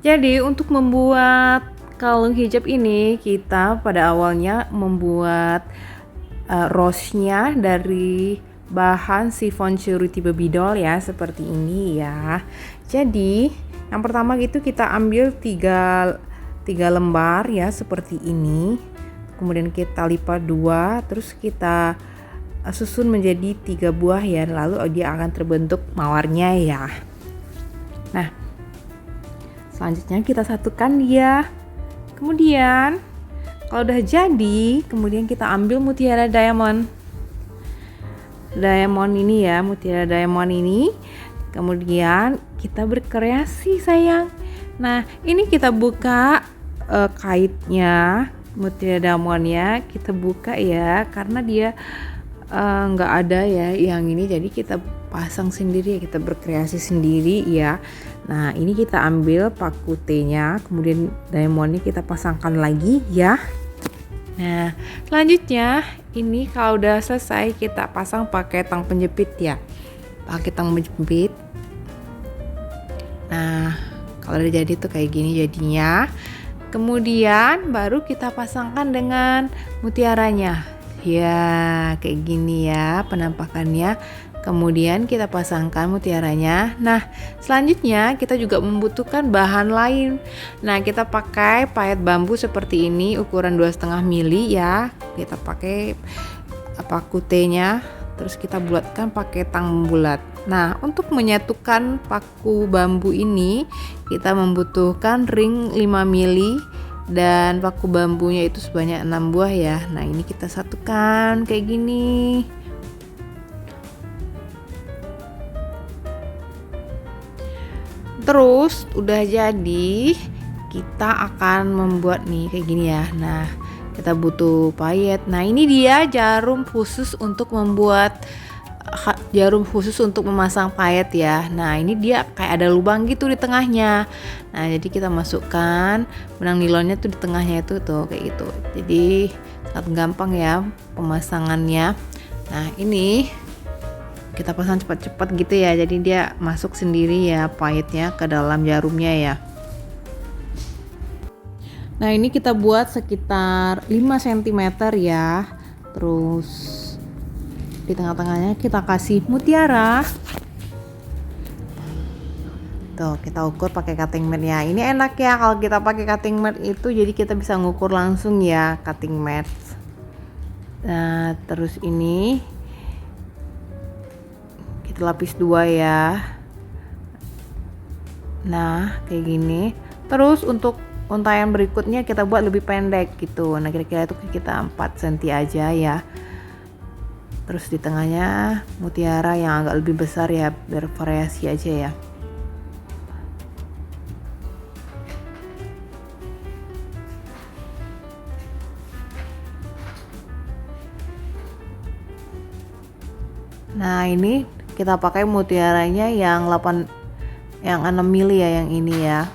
Jadi untuk membuat kalung hijab ini kita pada awalnya membuat rose-nya dari bahan chiffon surety baby doll ya, seperti ini ya. Jadi yang pertama gitu kita ambil tiga lembar ya seperti ini. Kemudian kita lipat dua, terus kita susun menjadi 3 buah ya, lalu dia akan terbentuk mawarnya ya. Nah, selanjutnya kita satukan dia. Kemudian kalau udah jadi, kemudian kita ambil mutiara diamond ini ya, mutiara diamond ini. Kemudian kita berkreasi sayang. Nah, ini kita buka kaitnya, mutiara diamondnya kita buka ya, karena dia nggak ada ya yang ini, jadi kita pasang sendiri ya, kita berkreasi sendiri ya. Nah, ini kita ambil paku T-nya, kemudian diamondnya kita pasangkan lagi ya. Nah, selanjutnya ini kalau udah selesai kita pasang pakai tang penjepit ya, pakai tang penjepit. Nah, kalau udah jadi tuh kayak gini jadinya. Kemudian baru kita pasangkan dengan mutiaranya ya, kayak gini ya penampakannya. Kemudian kita pasangkan mutiaranya. Nah, selanjutnya kita juga membutuhkan bahan lain. Nah, kita pakai payet bambu seperti ini, ukuran 2,5 mili ya. Kita pakai paku T-nya, terus kita bulatkan pakai tang bulat. Nah, untuk menyatukan paku bambu ini, kita membutuhkan ring 5 mili dan paku bambunya itu sebanyak 6 buah ya. Nah, ini kita satukan kayak gini. Terus udah jadi, kita akan membuat nih kayak gini ya. Nah, kita butuh payet. Nah, ini dia jarum khusus untuk memasang payet ya. Nah, ini dia kayak ada lubang gitu di tengahnya. Nah, jadi kita masukkan benang nilonnya tuh di tengahnya itu tuh kayak gitu. Jadi sangat gampang ya pemasangannya. Nah, ini kita pasang cepat-cepat gitu ya, jadi dia masuk sendiri ya payetnya ke dalam jarumnya ya. Nah, ini kita buat sekitar 5 cm ya. Terus di tengah-tengahnya kita kasih mutiara. Tuh, kita ukur pakai cutting mat ya. Ini enak ya kalau kita pakai cutting mat itu, jadi kita bisa ngukur langsung ya cutting mat. Nah, terus ini kita lapis 2 ya. Nah, kayak gini. Terus untuk untayan berikutnya kita buat lebih pendek gitu. Nah, kira-kira itu kita 4 cm aja ya. Terus di tengahnya mutiara yang agak lebih besar ya, biar variasi aja ya. Nah, ini kita pakai mutiaranya yang 6 mili ya, yang ini ya.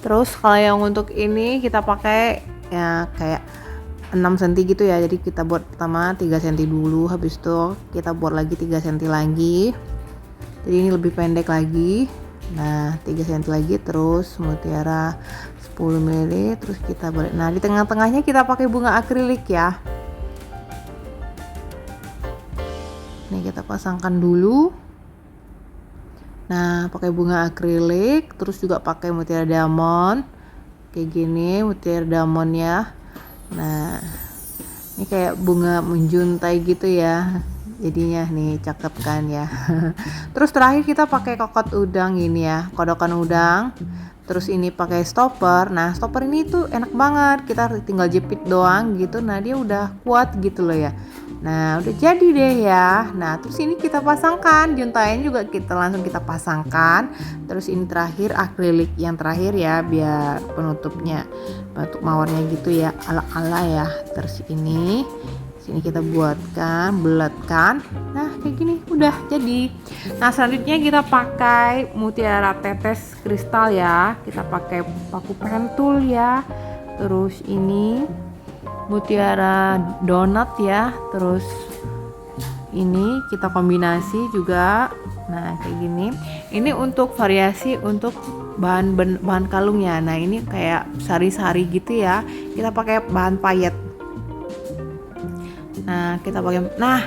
Terus kalau yang untuk ini kita pakai ya kayak 6 cm gitu ya. Jadi kita buat pertama 3 cm dulu, habis itu kita buat lagi 3 cm lagi. Jadi ini lebih pendek lagi. Nah, 3 cm lagi, terus mutiara 10 mili, terus kita balik. Nah, di tengah-tengahnya kita pakai bunga akrilik ya. Nih kita pasangkan dulu. Nah, pakai bunga akrilik, terus juga pakai mutiara diamond kayak gini, mutiara diamond ya. Nah, ini kayak bunga menjuntai gitu ya jadinya, nih cakep kan ya. Terus terakhir kita pakai kokot udang ini ya, kodokan udang. Terus ini pakai stopper. Nah, stopper ini tuh enak banget, kita tinggal jepit doang gitu. Nah, dia udah kuat gitu loh ya. Nah, udah jadi deh ya. Nah, terus ini kita pasangkan, juntayan juga kita langsung kita pasangkan. Terus ini terakhir akrilik yang terakhir ya, biar penutupnya, penutup mawarnya gitu ya, ala-ala ya. Terus ini Sini kita buatkan, bulatkan. Nah, kayak gini udah jadi. Nah, selanjutnya kita pakai mutiara tetes kristal ya. Kita pakai paku pentul ya. Terus ini mutiara donat ya. Terus ini kita kombinasi juga. Nah, kayak gini. Ini untuk variasi untuk bahan kalungnya. Nah, ini kayak sari-sari gitu ya. Kita pakai bahan payet. Nah,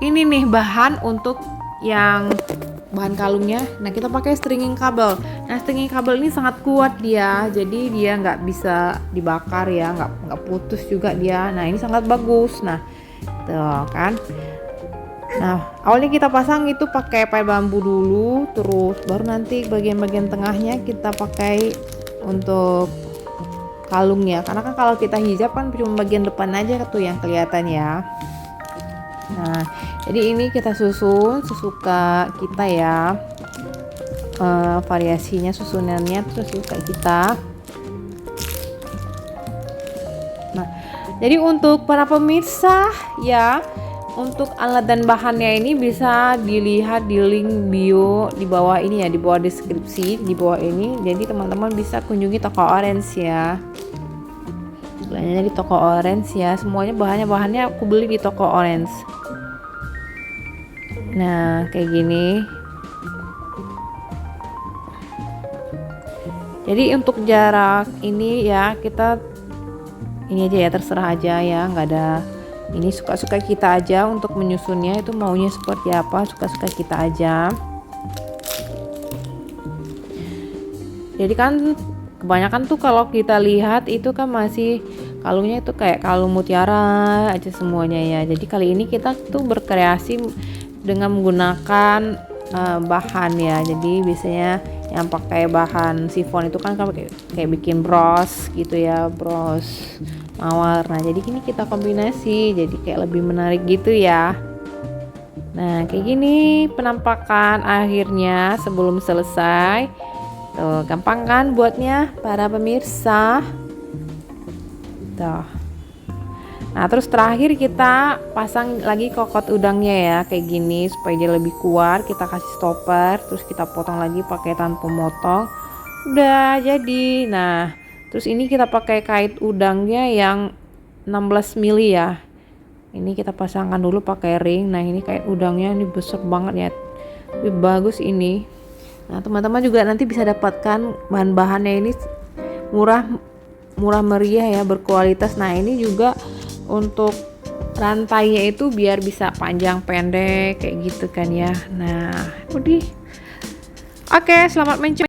ini nih bahan untuk yang bahan kalungnya. Nah, kita pakai stringing kabel. Nah, stringing kabel ini sangat kuat dia, jadi dia nggak bisa dibakar ya, nggak putus juga dia. Nah, ini sangat bagus. Nah, tuh kan. Nah, awalnya kita pasang itu pakai payet bambu dulu, terus baru nanti bagian-bagian tengahnya kita pakai untuk kalungnya. Karena kan kalau kita hijab kan cuma bagian depan aja tuh yang kelihatan ya. Nah, jadi ini kita susun sesuka kita ya. Variasinya, susunannya sesuka kita. Nah, jadi untuk para pemirsa ya, untuk alat dan bahannya ini bisa dilihat di link bio di bawah ini ya, di bawah deskripsi di bawah ini. Jadi teman-teman bisa kunjungi toko Orange ya. Belanjanya di toko Orange ya. Semuanya bahannya aku beli di toko Orange. Nah, kayak gini. Jadi untuk jarak ini ya, kita ini aja ya, terserah aja ya, nggak ada. Ini suka-suka kita aja untuk menyusunnya, itu maunya seperti apa, suka-suka kita aja. Jadi kan kebanyakan tuh kalau kita lihat itu kan masih kalungnya itu kayak kalung mutiara aja semuanya ya. Jadi kali ini kita tuh berkreasi dengan menggunakan bahan ya. Jadi biasanya yang pakai bahan sifon itu kan kayak bikin bros gitu ya, bros mawar. Nah, jadi gini kita kombinasi, jadi kayak lebih menarik gitu ya. Nah, kayak gini penampakan akhirnya sebelum selesai. Tuh, gampang kan buatnya para pemirsa. Tuh. Nah, terus terakhir kita pasang lagi kokot udangnya ya, kayak gini supaya dia lebih kuat. Kita kasih stopper, terus kita potong lagi pakai tanpa pemotong. Udah jadi. Nah, terus ini kita pakai kait udangnya yang 16 mili ya. Ini kita pasangkan dulu pakai ring. Nah, ini kait udangnya ini besar banget ya. Lebih bagus ini. Nah, teman-teman juga nanti bisa dapatkan bahan-bahannya ini murah meriah ya, berkualitas. Nah, ini juga untuk rantainya itu biar bisa panjang pendek kayak gitu kan ya. Nah, udah. Oke, selamat mencoba.